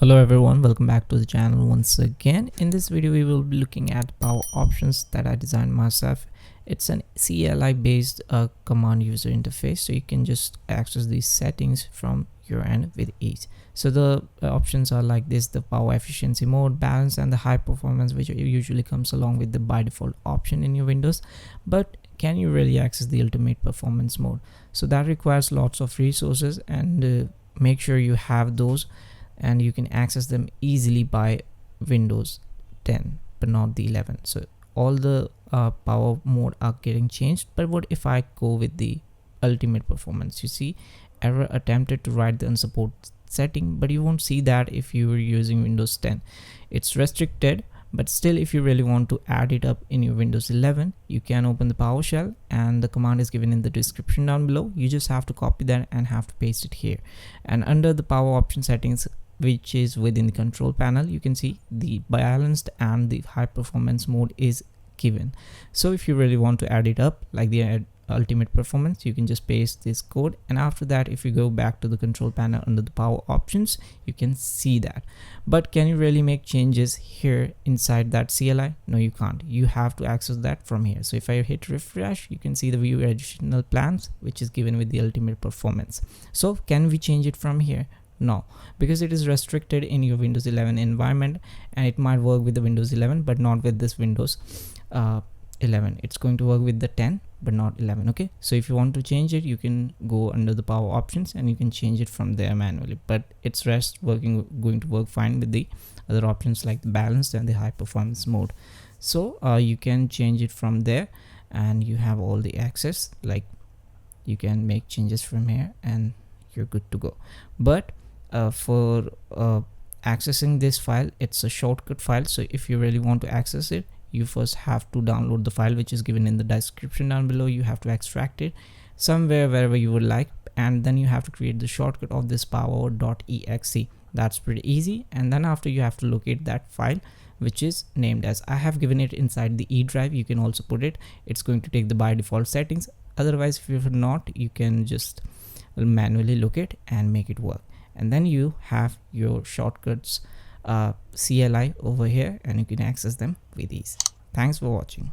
Hello everyone, welcome back to the channel once again. In this video we will be looking at power options that I designed myself. It's an CLI based command user interface, so you can just access these settings from your end with ease. So the options are like this: the power efficiency mode, balance, and the high performance, which usually comes along with the by default option in your Windows. But can you really access the ultimate performance mode? So that requires lots of resources, and make sure you have those, and you can access them easily by Windows 10 but not the 11. So all the power mode are getting changed. But what if I go with the ultimate performance? You see error attempted to write the unsupported setting, but you won't see that if you were using Windows 10. It's restricted, but still if you really want to add it up in your Windows 11, you can open the PowerShell, and the command is given in the description down below. You just have to copy that and have to paste it here, and under the power option settings, which is within the control panel, you can see the balanced and the high performance mode is given. So if you really want to add it up like the ultimate performance, you can just paste this code, and after that if you go back to the control panel under the power options, you can see that. But can you really make changes here inside that CLI? No, you can't. You have to access that from here. So if I hit refresh, you can see the view additional plans, which is given with the ultimate performance. So can we change it from here? No, because it is restricted in your Windows 11 environment, and it might work with the Windows 11 but not with this Windows 11. It's going to work with the 10 but not 11. Okay, so if you want to change it, you can go under the power options and you can change it from there manually, but it's going to work fine with the other options like the balanced and the high performance mode. So you can change it from there, and you have all the access. Like, you can make changes from here and you're good to go. But for accessing this file, it's a shortcut file. So if you really want to access it, you first have to download the file, which is given in the description down below. You have to extract it somewhere wherever you would like, and then you have to create the shortcut of this power.exe. That's pretty easy. And then after, you have to locate that file, which is named as, I have given it inside the E drive. You can also put it. It's going to take the by default settings. Otherwise, if you're not, you can just manually locate and make it work. And then you have your shortcuts CLI over here, and you can access them with ease. Thanks for watching.